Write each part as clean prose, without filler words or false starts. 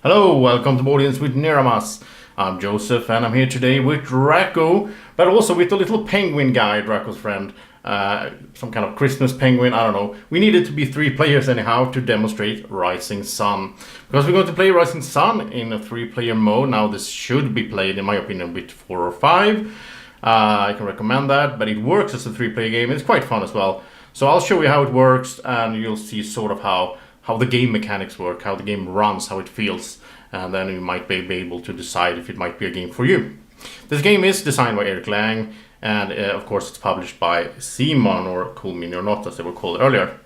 Hello, welcome to Audience with Niramas. I'm Joseph and I'm here today with Drako, but also with the little penguin guy, Drako's friend. Some kind of Christmas penguin, I don't know. We needed to be 3 players anyhow to demonstrate Rising Sun. Because we're going to play Rising Sun in a 3-player mode. Now this should be played, in my opinion, with 4 or 5. I can recommend that, but it works as a 3-player game. It's quite fun as well. So I'll show you how it works and you'll see sort of how the game mechanics work, how the game runs, how it feels, and then you might be able to decide if it might be a game for you. This game is designed by Eric Lang, and of course it's published by CMON, or Cool Mini or Not as they were called earlier.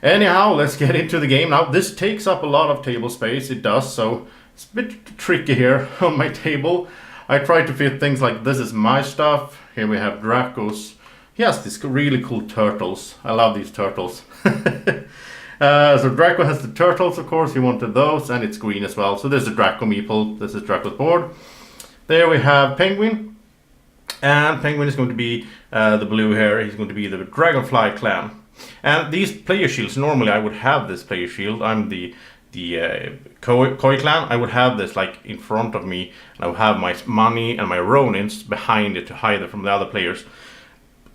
Anyhow, let's get into the game. Now this takes up a lot of table space, it does, so it's a bit tricky here on my table. I try to fit things like this is my stuff. Here we have Drako's. He has these really cool turtles. I love these turtles. So Drako has the turtles, of course, he wanted those, and it's green as well. So there's a Drako meeple, this is Drako's board. There we have Penguin, and Penguin is going to be the blue here, he's going to be the Dragonfly clan. And these player shields, normally I would have this player shield, I'm the Koi clan, I would have this like in front of me, and I would have my money and my Ronins behind it to hide it from the other players.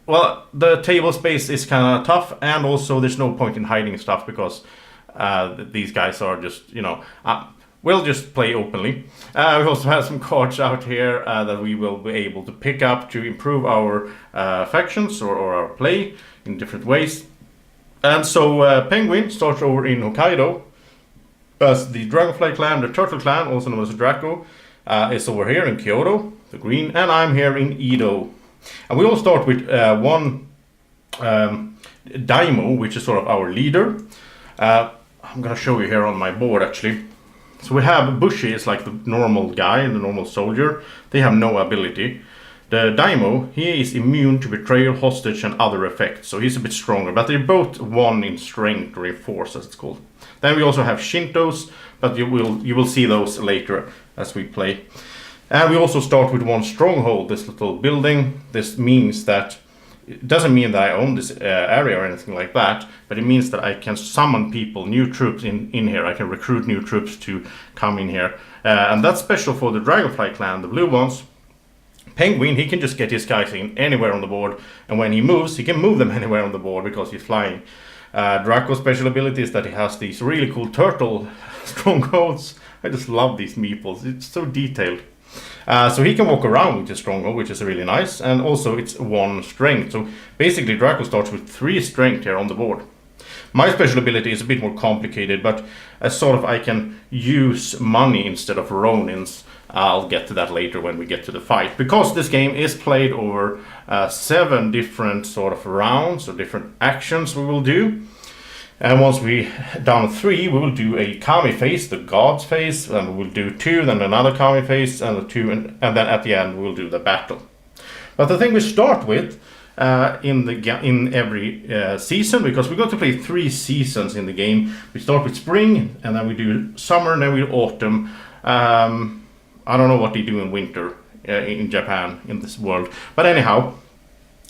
Well, the table space is kind of tough, and also there's no point in hiding stuff because these guys are just, we'll just play openly. We also have some cards out here that we will be able to pick up to improve our factions or our play in different ways. And so Penguin starts over in Hokkaido, as the Dragonfly clan, the Turtle clan, also known as Drako, is over here in Kyoto, the green, and I'm here in Edo. And we all start with one Daimo, which is sort of our leader. I'm going to show you here on my board actually. So we have Bushi is like the normal guy, the normal soldier. They have no ability. The Daimo, he is immune to betrayal, hostage and other effects. So he's a bit stronger, but they're both 1 in strength or in force as it's called. Then we also have Shintos, but you will see those later as we play. And we also start with 1 stronghold, this little building. This means that, it doesn't mean that I own this area or anything like that, but it means that I can summon people, new troops in here. I can recruit new troops to come in here. And that's special for the Dragonfly clan, the blue ones. Penguin, he can just get his guys in anywhere on the board, and when he moves, he can move them anywhere on the board because he's flying. Drako's special ability is that he has these really cool turtle strongholds. I just love these meeples, it's so detailed. So he can walk around with his stronghold, which is really nice, and also it's 1 strength. So basically Drako starts with 3 strength here on the board. My special ability is a bit more complicated, but sort of I can use money instead of Ronins. I'll get to that later when we get to the fight, because this game is played over 7 different sort of rounds or different actions we will do. And once we down 3, we will do a kami phase, the god's phase, and we will do 2, then another kami phase, and a 2, and then at the end we will do the battle. But the thing we start with in every season, because we're going to play 3 seasons in the game. We start with spring, and then we do summer, and then we do autumn. I don't know what they do in winter in Japan, in this world. But anyhow,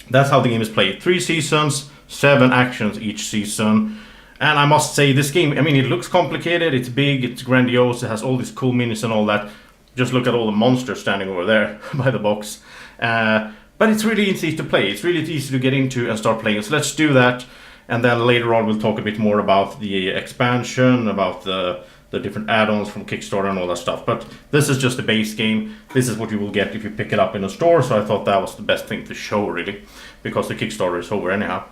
that's how the game is played. 3 seasons, 7 actions each season. And I must say, this game, I mean, it looks complicated, it's big, it's grandiose, it has all these cool minis and all that. Just look at all the monsters standing over there by the box. But it's really easy to play, it's really easy to get into and start playing. So let's do that, and then later on we'll talk a bit more about the expansion, about the different add-ons from Kickstarter and all that stuff. But this is just the base game, this is what you will get if you pick it up in a store, so I thought that was the best thing to show really, because the Kickstarter is over anyhow.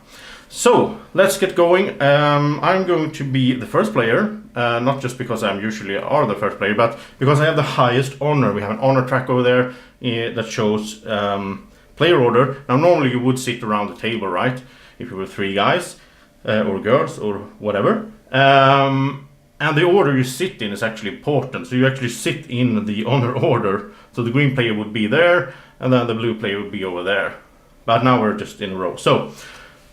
So, let's get going. I'm going to be the first player, not just because I'm usually the first player, but because I have the highest honor. We have an honor track over there that shows player order. Now, normally you would sit around the table, right? If you were 3 guys, or girls, or whatever. And the order you sit in is actually important. So you actually sit in the honor order. So the green player would be there, and then the blue player would be over there. But now we're just in a row. So,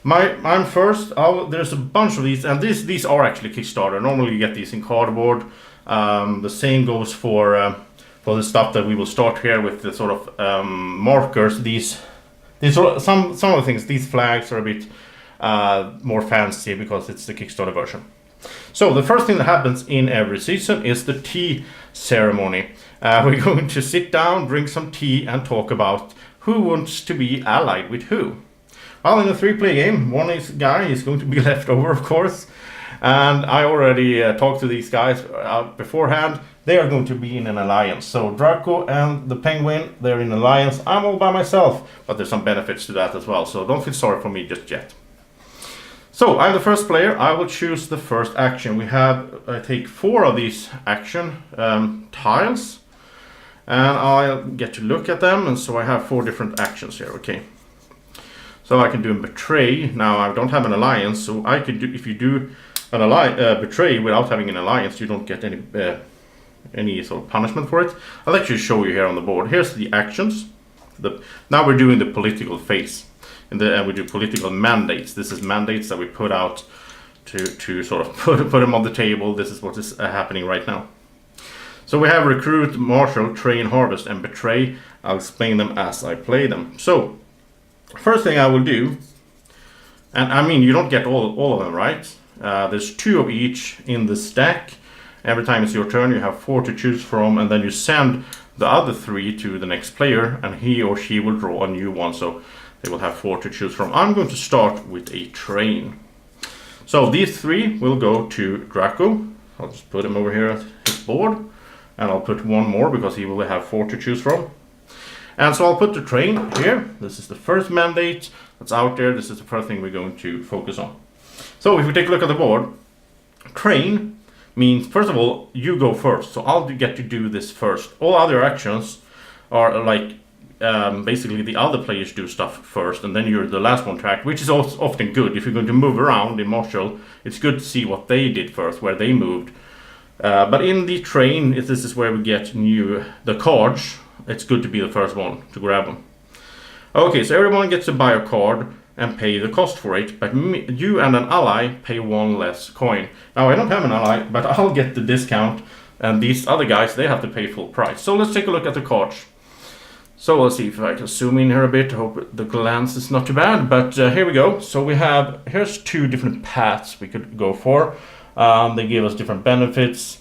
I'm first. There's a bunch of these, and these are actually Kickstarter. Normally you get these in cardboard. The same goes for the stuff that we will start here with, the sort of markers. These some of the things. These flags are a bit more fancy because it's the Kickstarter version. So the first thing that happens in every season is the tea ceremony. We're going to sit down, drink some tea, and talk about who wants to be allied with who. Well, in a 3-player game, one guy is going to be left over, of course. And I already talked to these guys beforehand. They are going to be in an alliance. So Drako and the Penguin, they're in an alliance. I'm all by myself, but there's some benefits to that as well. So don't feel sorry for me just yet. So I'm the first player. I will choose the first action. I take 4 of these action tiles, and I'll get to look at them. And so I have 4 different actions here. Okay. So I can do a betray. Now I don't have an alliance, so I could do, if you do an betray without having an alliance, you don't get any sort of punishment for it. I'll actually show you here on the board. Here's the actions. Now we're doing the political phase, and we do political mandates. This is mandates that we put out to sort of put them on the table. This is what is happening right now. So we have recruit, marshal, train, harvest, and betray. I'll explain them as I play them. So first thing I will do, and I mean you don't get all of them, right? There's 2 of each in the stack. Every time it's your turn, you have 4 to choose from, and then you send the other 3 to the next player, and he or she will draw a new one, so they will have 4 to choose from. I'm going to start with a train. So these 3 will go to Drako. I'll just put him over here at his board, and I'll put 1 more because he will have 4 to choose from. And so I'll put the train here. This is the first mandate that's out there. This is the first thing we're going to focus on. So if we take a look at the board, train means, first of all, you go first. So I'll get to do this first. All other actions are like, basically the other players do stuff first, and then you're the last one to act, which is also often good. If you're going to move around in Marshall, it's good to see what they did first, where they moved. But in the train, this is where we get the cards. It's good to be the first one to grab them. Okay, so everyone gets to buy a card and pay the cost for it, but you and an ally pay 1 less coin. Now I don't have an ally, but I'll get the discount, and these other guys, they have to pay full price. So let's take a look at the cards. So let's see if I can zoom in here a bit. I hope the glance is not too bad, but here we go. So here's 2 different paths we could go for. They give us different benefits.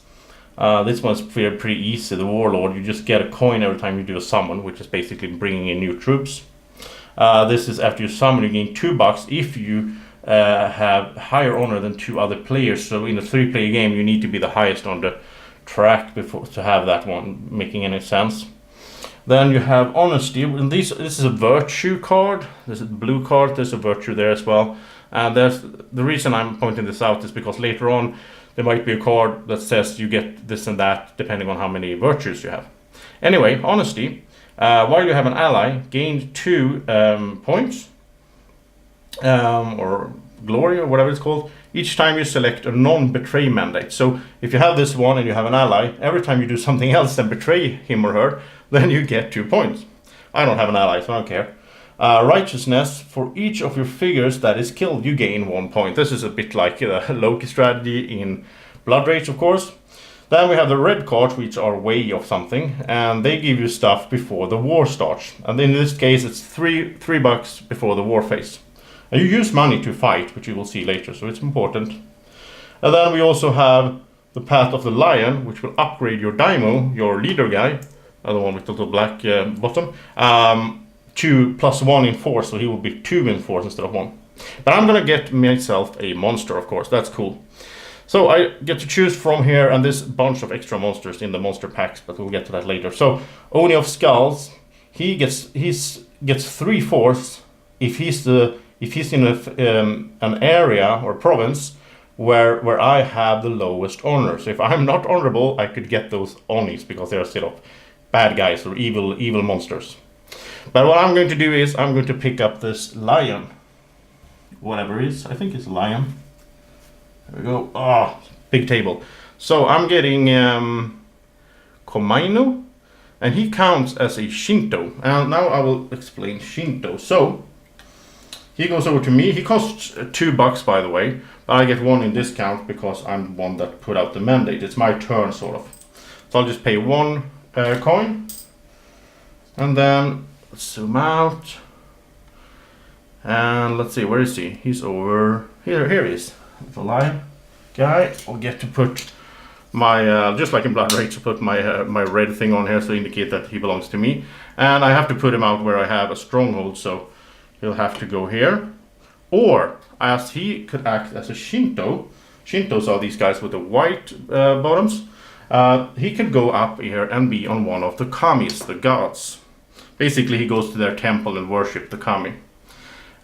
This one's pretty easy, the Warlord. You just get a coin every time you do a summon, which is basically bringing in new troops. This is after you summon, you gain $2 if you have higher honor than 2 other players. So in a 3-player game, you need to be the highest on the track to have that one making any sense. Then you have honesty, and this is a virtue card. This is a blue card. There's a virtue there as well. And the reason I'm pointing this out is because later on there might be a card that says you get this and that depending on how many virtues you have. Anyway, honesty. While you have an ally, gain 2 points, or glory, or whatever it's called, each time you select a non-betray mandate. So if you have this one and you have an ally, every time you do something else and betray him or her, then you get 2 points. I don't have an ally, so I don't care. Righteousness, for each of your figures that is killed, you gain 1 point. This is a bit like a Loki strategy in Blood Rage, of course. Then we have the red cards, which are way of something, and they give you stuff before the war starts. And in this case, it's $3 before the war phase. And you use money to fight, which you will see later, so it's important. And then we also have the Path of the Lion, which will upgrade your Daimo, your leader guy, the one with the little black bottom, to +1 in force, so he will be 2 in force instead of 1. But I'm gonna get myself a monster, of course, that's cool. So I get to choose from here, and this bunch of extra monsters in the monster packs, but we'll get to that later. So Oni of Skulls, he gets 3/4 if he's in an area or province where I have the lowest honor. So if I'm not honorable, I could get those Onis because they're sort of bad guys or evil monsters. But what I'm going to do is I'm going to pick up this lion, whatever it is. I think it's a lion. There we go. Big table. So I'm getting Komainu, and he counts as a Shinto. And now I will explain Shinto. So he goes over to me. He costs $2, by the way, but I get 1 in discount because I'm the one that put out the mandate. It's my turn, sort of. So I'll just pay 1 coin, and then let's zoom out. And let's see, where is he? He's over here. Here he is. The lion. guy. I'll get to put my, just like in Blood Rage, to put my my red thing on here to indicate that he belongs to me. And I have to put him out where I have a stronghold, so he'll have to go here. Or, as he could act as a Shinto. Shintos are these guys with the white bottoms. He could go up here and be on one of the kamis, the gods. Basically, he goes to their temple and worship the kami.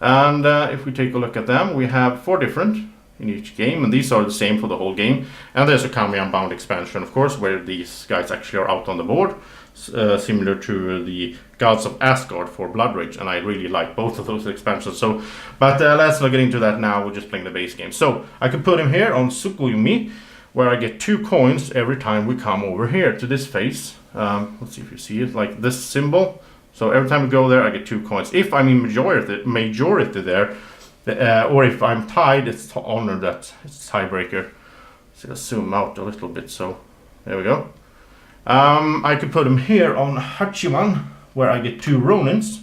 And if we take a look at them, we have 4 different in each game, and these are the same for the whole game. And there's a Kami Unbound expansion, of course, where these guys actually are out on the board, similar to the Gods of Asgard for Blood Rage, and I really like both of those expansions. So, but let's not get into that now. We're just playing the base game. So I could put him here on Tsukuyomi, where I get 2 coins every time we come over here to this phase. Let's see if you see it, like this symbol. So every time we go there, I get 2 coins. If I'm in majority there, or if I'm tied, it's honor that it's tiebreaker. So let's zoom out a little bit. So there we go. I could put him here on Hachiman, where I get 2 Ronins,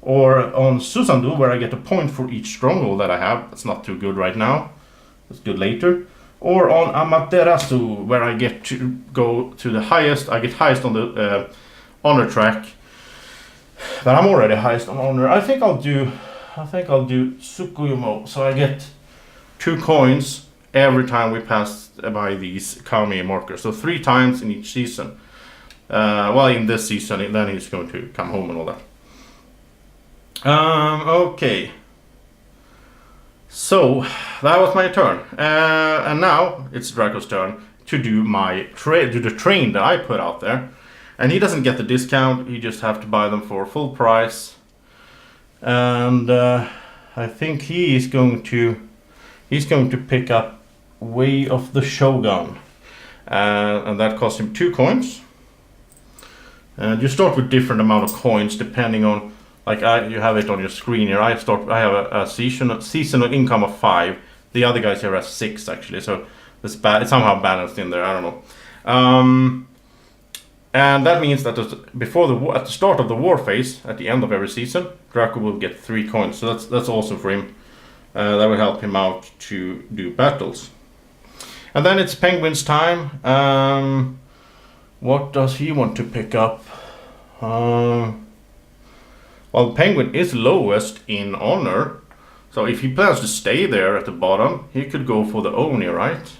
or on Susandu, where I get a point for each stronghold that I have. That's not too good right now. That's good later. Or on Amaterasu, where I get to go to the highest. I get highest on the honor track, but I'm already highest on honor. I think I'll do Tsukuyomo, so I get 2 coins every time we pass by these Kami markers. So 3 times in each season. Well, in this season, then he's going to come home and all that. Okay. So that was my turn, and now it's Drako's turn to do the train that I put out there. And he doesn't get the discount; he just have to buy them for full price. And I think he's going to pick up Way of the Shogun, and that costs him 2 coins. And you start with different amount of coins depending on, like you have it on your screen here. I have a seasonal income of 5. The other guys here have 6 actually, so it's somehow balanced in there. I don't know. And that means that at the start of the war phase, at the end of every season, Drako will get 3 coins. So that's awesome for him. That will help him out to do battles. And then it's Penguin's time. What does he want to pick up? Well, Penguin is lowest in honor. So if he plans to stay there at the bottom, he could go for the Oni, right?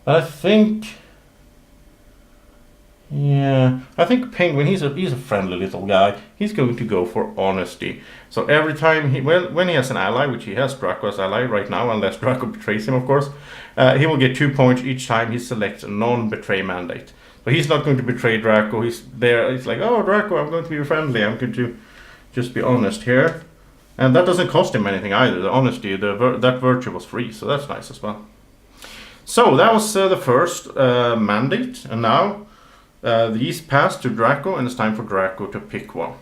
I think Penguin, he's a friendly little guy. He's going to go for honesty. So every time when he has an ally, which he has Drako as ally right now, unless Drako betrays him, of course, he will get 2 points each time he selects a non-betray mandate. So he's not going to betray Drako. He's there. He's like, oh, Drako, I'm going to be friendly. I'm going to just be honest here, and that doesn't cost him anything either. The honesty, that virtue was free, so that's nice as well. So that was the first mandate, and now these pass to Drako, and it's time for Drako to pick one.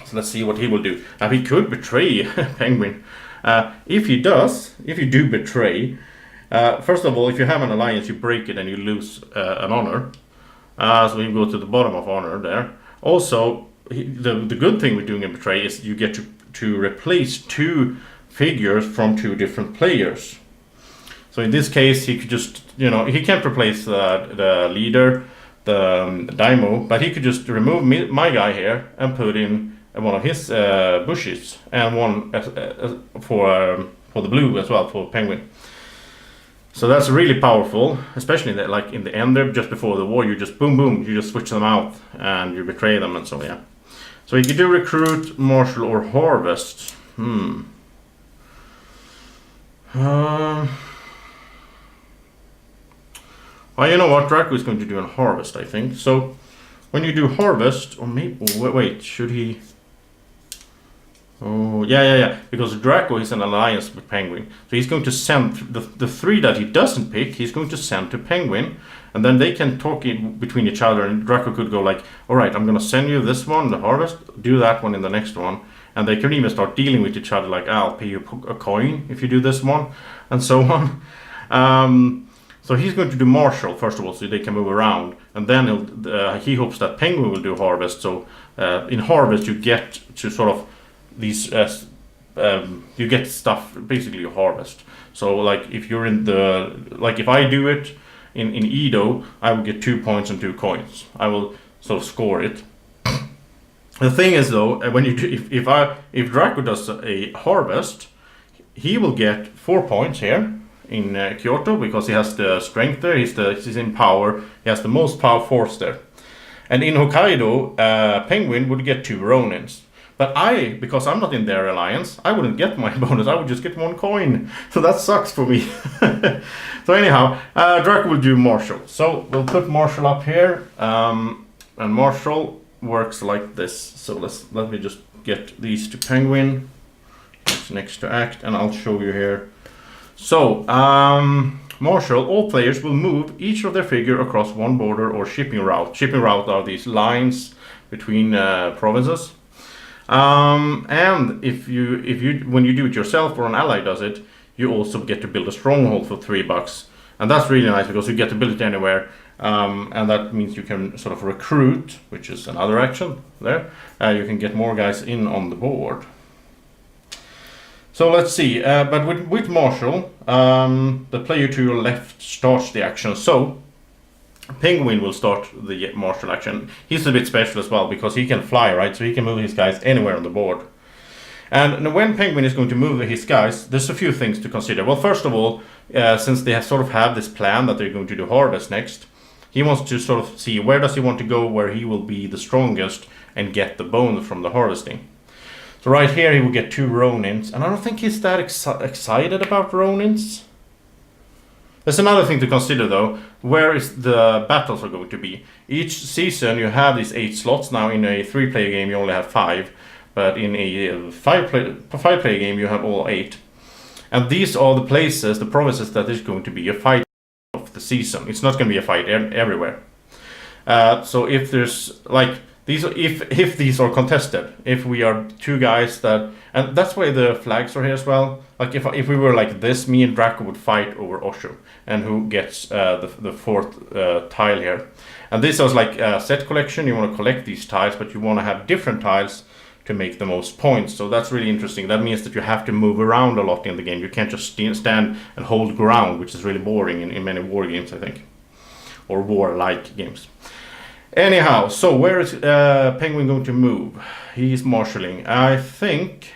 So let's see what he will do. Now he could betray Penguin. If you do betray, first of all, if you have an alliance, you break it and you lose an honor. So you go to the bottom of honor there. Also, the good thing with doing a betray is you get to replace 2 figures from 2 different players. So in this case, he could just, he can't replace the leader, the daimyo, but he could just remove my guy here and put in one of his bushes, and one for the blue as well, for Penguin. So that's really powerful, especially in the end there, just before the war. You just boom, you just switch them out and you betray them, and so yeah. So you can do recruit, marshal, or harvest. Well, you know what? Drako is going to do a harvest, I think. So when you do harvest, or maybe wait, should he? Oh, yeah. Because Drako is an alliance with Penguin, so he's going to send the 3 that he doesn't pick. He's going to send to Penguin, and then they can talk between each other. And Drako could go like, "All right, I'm going to send you this one, the harvest. Do that one in the next one." And they can even start dealing with each other, like, "I'll pay you a coin if you do this one," and so on. So he's going to do marshal first of all, so they can move around, and then he hopes that Penguin will do harvest. So in harvest, you get to sort of these you get stuff, basically you harvest. So like if you're in the, like if I do it in Edo, I will get 2 points and 2 coins. I will sort of score it. The thing is though, when you do, if Drako does a harvest, he will get 4 points here in Kyoto because he has the strength there. He's in power. He has the most power force there. And in Hokkaido, Penguin would get 2 Ronins. But because I'm not in their alliance, I wouldn't get my bonus. I would just get 1 coin. So that sucks for me. So anyhow, Drako will do Marshall. So we'll put Marshall up here. And Marshall works like this. So let me just get these to Penguin. It's next to Act, and I'll show you here. So, Marshall, all players will move each of their figure across one border or shipping route. Shipping route are these lines between provinces. And if you when you do it yourself or an ally does it, you also get to build a stronghold for $3, and that's really nice because you get to build it anywhere, and that means you can sort of recruit, which is another action there. You can get more guys in on the board. So let's see, but with Marshall, the player to your left starts the action. So Penguin will start the Marshall action. He's a bit special as well because he can fly, right? So he can move his guys anywhere on the board. And when Penguin is going to move his guys, there's a few things to consider. Well, first of all, since they sort of have this plan that they're going to do harvest next, he wants to sort of see where does he want to go, where he will be the strongest and get the bonus from the harvesting. So right here he will get 2 Ronins, and I don't think he's that excited about Ronins. There's another thing to consider though, where is the battles are going to be. Each season you have these 8 slots. Now in a 3-player game you only have 5, but in a 5-player game you have all 8. And these are the places, the provinces that is going to be a fight of the season. It's not going to be a fight everywhere. So if there's like these, if these are contested, if we are 2 guys that, and that's why the flags are here as well. Like if we were like this, me and Drako would fight over Osho, and who gets the 4th tile here. And this is like a set collection. You want to collect these tiles, but you want to have different tiles to make the most points. So that's really interesting. That means that you have to move around a lot in the game. You can't just stand and hold ground, which is really boring in many war games, I think, or war-like games. Anyhow, so where is Penguin going to move? He's marshalling. I think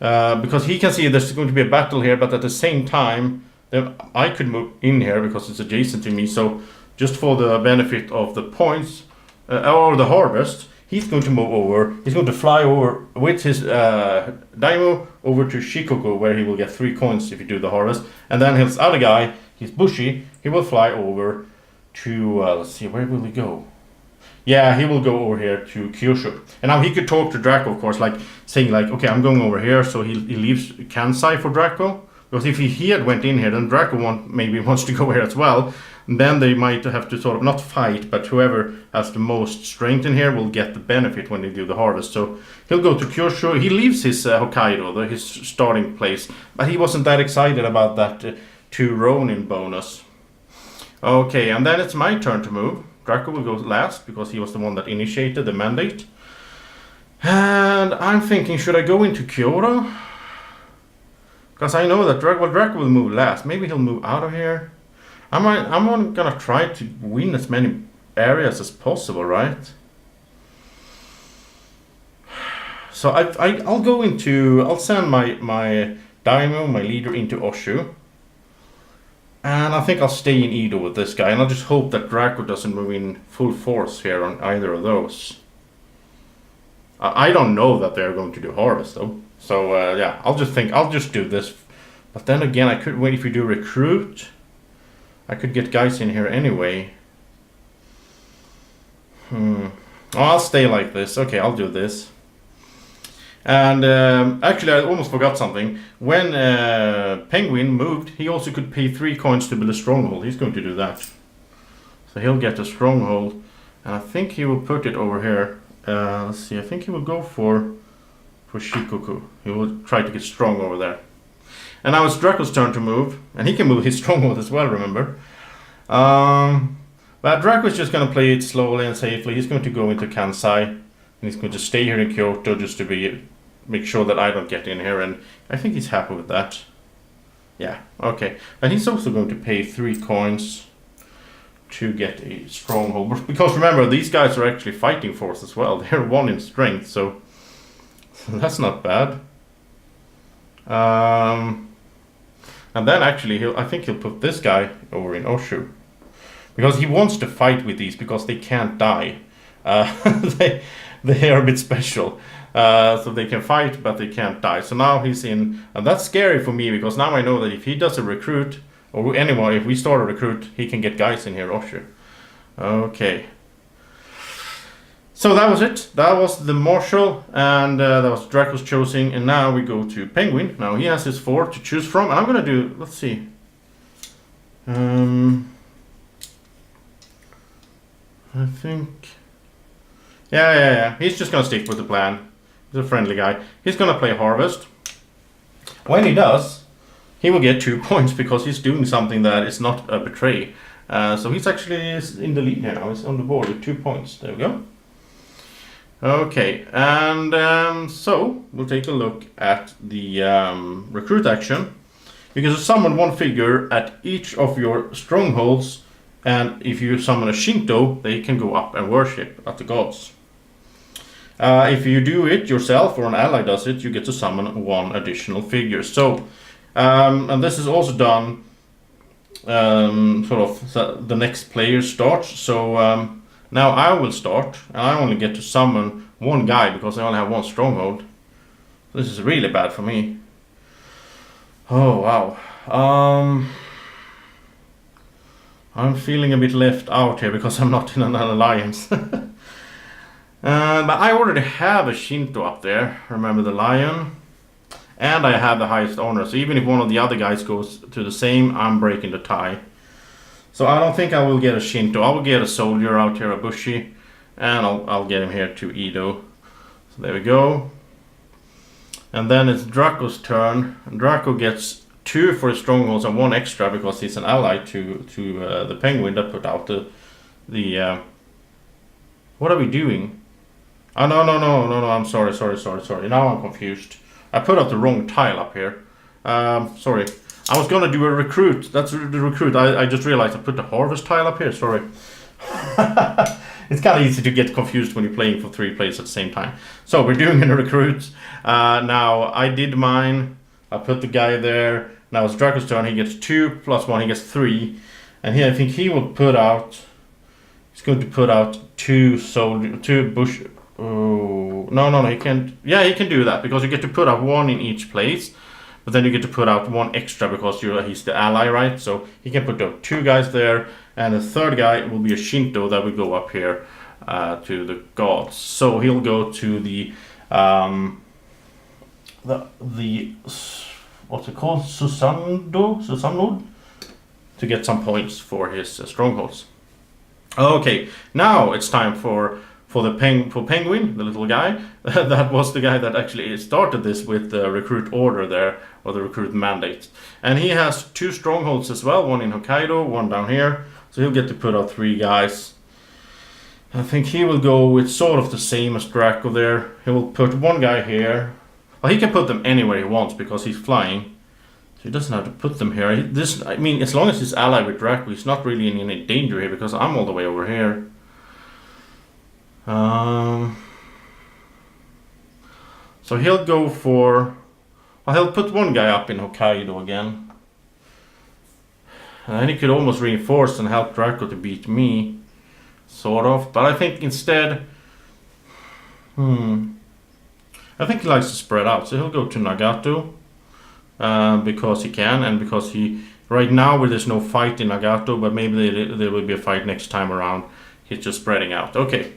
because he can see there's going to be a battle here, but at the same time, then I could move in here because it's adjacent to me. So just for the benefit of the points or the harvest, he's going to move over. He's going to fly over with his daimyo over to Shikoku, where he will get 3 coins if you do the harvest. And then his other guy, his Bushi, he will fly over to, let's see, where will he go? Yeah, he will go over here to Kyushu. And now he could talk to Drako, of course, like saying like, okay, I'm going over here. So he leaves Kansai for Drako. Because if he had went in here, then Drako maybe wants to go here as well. And then they might have to sort of not fight, but whoever has the most strength in here will get the benefit when they do the harvest. So he'll go to Kyushu. He leaves his Hokkaido, his starting place, but he wasn't that excited about that 2 Ronin bonus. Okay, and then it's my turn to move. Drako will go last because he was the one that initiated the mandate. And I'm thinking, should I go into Kyoto? Because I know that Drako will move last. Maybe he'll move out of here. I'm gonna try to win as many areas as possible, right? So I'll send my daimyo, my leader, into Oshu. And I think I'll stay in Edo with this guy, and I'll just hope that Drako doesn't move in full force here on either of those. I don't know that they're going to do harvest though. So yeah, I'll just do this. But then again, I could wait. If we do recruit, I could get guys in here anyway. Oh, I'll stay like this. Okay, I'll do this. And actually, I almost forgot something. When Penguin moved, he also could pay 3 coins to build a stronghold. He's going to do that. So he'll get a stronghold. And I think he will put it over here. Let's see, I think he will go for Shikoku. He will try to get strong over there. And now it's Drako's turn to move. And he can move his stronghold as well, remember. But Drako is just going to play it slowly and safely. He's going to go into Kansai. And he's going to stay here in Kyoto just to be make sure that I don't get in here, and I think he's happy with that. Yeah, okay. And he's also going to pay 3 coins to get a stronghold. Because remember, these guys are actually fighting force as well. They're 1 in strength, so that's not bad. And then actually, I think he'll put this guy over in Oshu. Because he wants to fight with these, because they can't die. They are a bit special. So they can fight, but they can't die. So now he's in, and that's scary for me, because now I know that if he does a recruit, or anyone, if we start a recruit, he can get guys in here, Oshu. Okay. So that was it. That was the Marshal, and that was Drako's choosing. And now we go to Penguin. Now he has his 4 to choose from, and I'm gonna do, let's see. I think, yeah. He's just gonna stick with the plan. He's a friendly guy. He's gonna play Harvest. When he does, he will get 2 points because he's doing something that is not a betray. So he's actually in the lead here now. He's on the board with 2 points. There we go. Okay, and so we'll take a look at the recruit action. You can summon 1 figure at each of your strongholds, and if you summon a Shinto, they can go up and worship at the gods. If you do it yourself or an ally does it, you get to summon 1 additional figure. So, and this is also done sort of the next player starts. So now I will start, and I only get to summon 1 guy because I only have 1 stronghold. This is really bad for me. Oh wow. I'm feeling a bit left out here because I'm not in an alliance. But I already have a Shinto up there. Remember the lion? And I have the highest honor. So even if one of the other guys goes to the same, I'm breaking the tie. So I don't think I will get a Shinto. I will get a soldier out here, a Bushi. And I'll get him here to Edo. So there we go. And then it's Drako's turn. And Drako gets 2 for his strongholds and 1 extra because he's an ally to the Penguin that put out the what are we doing? Oh no, I'm sorry. Now I'm confused. I put up the wrong tile up here. Sorry. I was gonna do a recruit. That's the recruit. I just realized I put the harvest tile up here. Sorry. It's kind of easy to get confused when you're playing for 3 players at the same time. So we're doing a recruit. Now I did mine. I put the guy there. Now it's Drako's turn. He gets 2 plus 1. He gets 3. And here I think he will put out. He's going to put out 2 soldier, 2 bush. Oh no, he can't. Yeah, he can do that because you get to put out 1 in each place. But then you get to put out 1 extra because he's the ally, right? So he can put out 2 guys there, and the 3rd guy will be a Shinto that will go up here to the gods. So he'll go to the what's it called? Susanod to get some points for his strongholds. Okay, now it's time for Penguin, the little guy. That was the guy that actually started this with the recruit order there, or the recruit mandate. And he has 2 strongholds as well, 1 in Hokkaido, 1 down here. So he'll get to put out 3 guys. I think he will go with sort of the same as Drako there. He will put 1 guy here. Well, he can put them anywhere he wants because he's flying. So he doesn't have to put them here. I mean, as long as he's allied with Drako, he's not really in any danger here because I'm all the way over here. So he'll go for. Well, he'll put 1 guy up in Hokkaido again. And he could almost reinforce and help Drako to beat me. Sort of. But I think instead. I think he likes to spread out. So he'll go to Nagato. Because he can, and because he. Right now, where there's no fight in Nagato, but maybe there will be a fight next time around. He's just spreading out. Okay.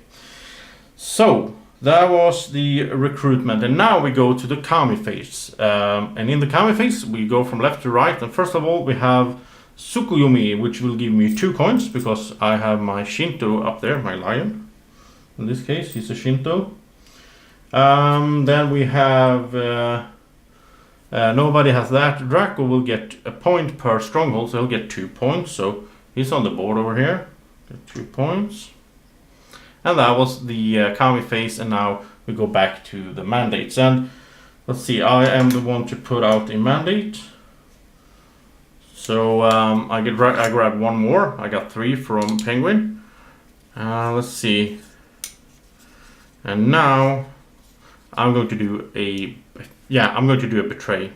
So, that was the recruitment, and now we go to the Kami phase. And in the Kami phase, we go from left to right, and first of all, we have Tsukuyomi, which will give me 2 coins, because I have my Shinto up there, my lion. In this case, he's a Shinto. Then we have... nobody has that. Drako will get a point per stronghold, so he'll get 2 points, so he's on the board over here. Get 2 points. And that was the Kami phase, and now we go back to the mandates. And let's see, I am the one to put out a mandate. So I grab one more. I got 3 from Penguin. Let's see. And now I'm going to do a betray.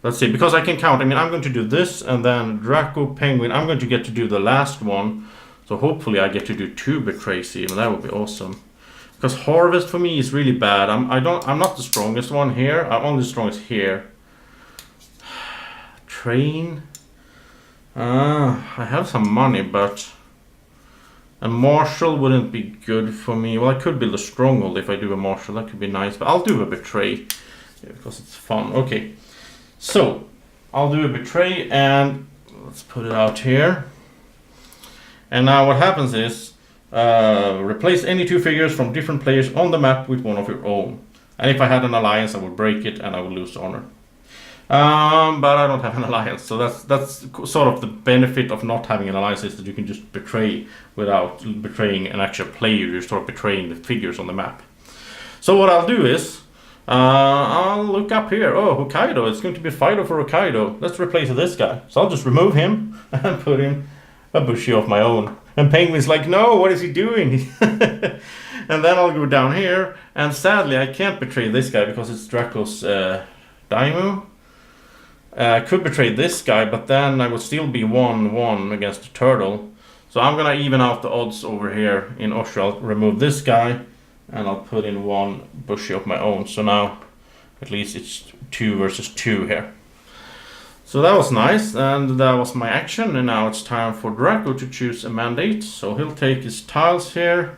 Let's see, because I can count. I mean, I'm going to do this, and then Drako, Penguin. I'm going to get to do the last one. So hopefully I get to do 2 betrays even. That would be awesome. Because Harvest for me is really bad. I'm not the strongest one here. I'm only the strongest here. Train. I have some money, but a marshal wouldn't be good for me. Well, I could build a stronghold if I do a marshal. That could be nice, but I'll do a betray because it's fun. Okay, so I'll do a betray, and let's put it out here. And now what happens is replace any 2 figures from different players on the map with one of your own. And if I had an alliance, I would break it and I would lose honor. But I don't have an alliance, so that's sort of the benefit of not having an alliance, is that you can just betray without betraying an actual player. You start betraying the figures on the map. So what I'll do is I'll look up here. Oh, Hokkaido, it's going to be Fido for Hokkaido. Let's replace this guy. So I'll just remove him and put in a Bushi of my own. And Penguin's like, no, what is he doing? And then I'll go down here, and sadly I can't betray this guy because it's Drako's Daimyo. I could betray this guy, but then I would still be 1-1 against the turtle. So I'm gonna even out the odds over here in Osho. I'll remove this guy, and I'll put in 1 Bushi of my own. So now at least it's 2 versus 2 here. So that was nice, and that was my action. And now it's time for Drako to choose a mandate. So he'll take his tiles here.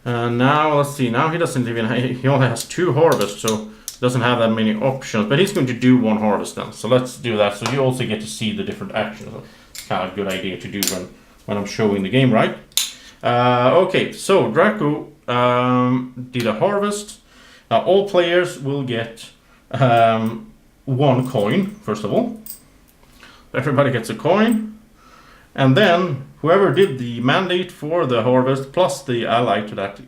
And now let's see, now he doesn't even, he only has 2 harvests, so doesn't have that many options, but he's going to do 1 harvest then. So let's do that. So you also get to see the different actions. It's kind of a good idea to do when I'm showing the game, right? Okay, so Drako did a harvest. Now all players will get 1 coin, first of all. Everybody gets a coin. And then whoever did the mandate for the harvest plus the ally to that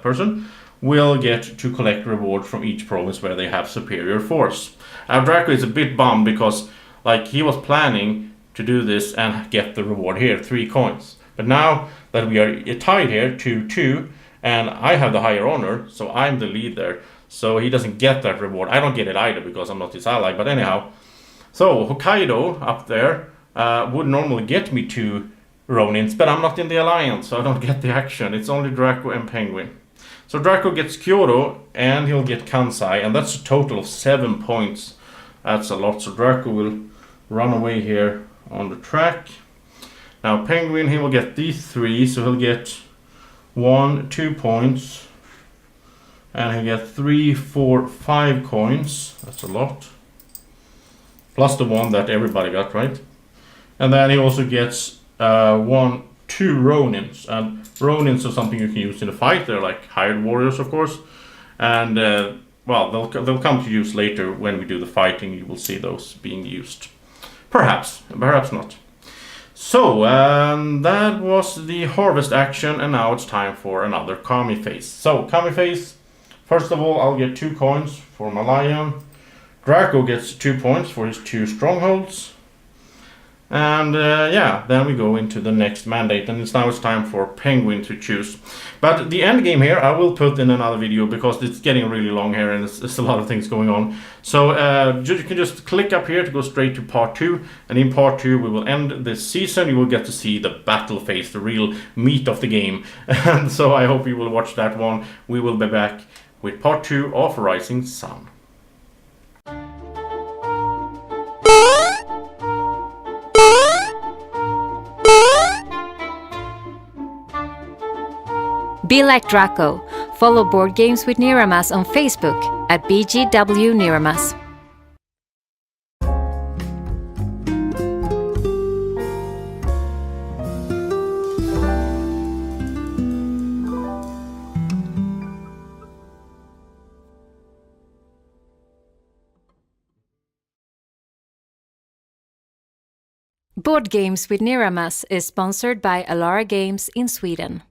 person will get to collect reward from each province where they have superior force. Now Drako is a bit bummed because like he was planning to do this and get the reward here, 3 coins. But now that we are tied here 2-2 and I have the higher honor, so I'm the lead there. So he doesn't get that reward. I don't get it either because I'm not his ally, but anyhow. So Hokkaido up there would normally get me 2 Ronins, but I'm not in the alliance, so I don't get the action. It's only Drako and Penguin. So Drako gets Kyoto, and he'll get Kansai, and that's a total of 7 points. That's a lot, so Drako will run away here on the track. Now Penguin, he will get these 3, so he'll get 1, 2 points. And he'll get 3, 4, 5 coins. That's a lot. Plus the 1 that everybody got, right? And then he also gets 1, 2 Ronins, and Ronins are something you can use in a fight. They're like hired warriors, of course, and well, they'll come to use later when we do the fighting. You will see those being used, perhaps not. So that was the harvest action, and now it's time for another Kami phase. So Kami phase, first of all, I'll get 2 coins for my lion. Drako gets 2 points for his 2 strongholds. And yeah, then we go into the next mandate, and it's time for Penguin to choose. But the end game here I will put in another video because it's getting really long here and there's a lot of things going on. So you can just click up here to go straight to part 2, and in part 2 we will end this season. You will get to see the battle phase, the real meat of the game. And so I hope you will watch that one. We will be back with part 2 of Rising Sun. Be like Drako. Follow Board Games with Niramas on Facebook at BGW Niramas. Board Games with Niramas is sponsored by Alara Games in Sweden.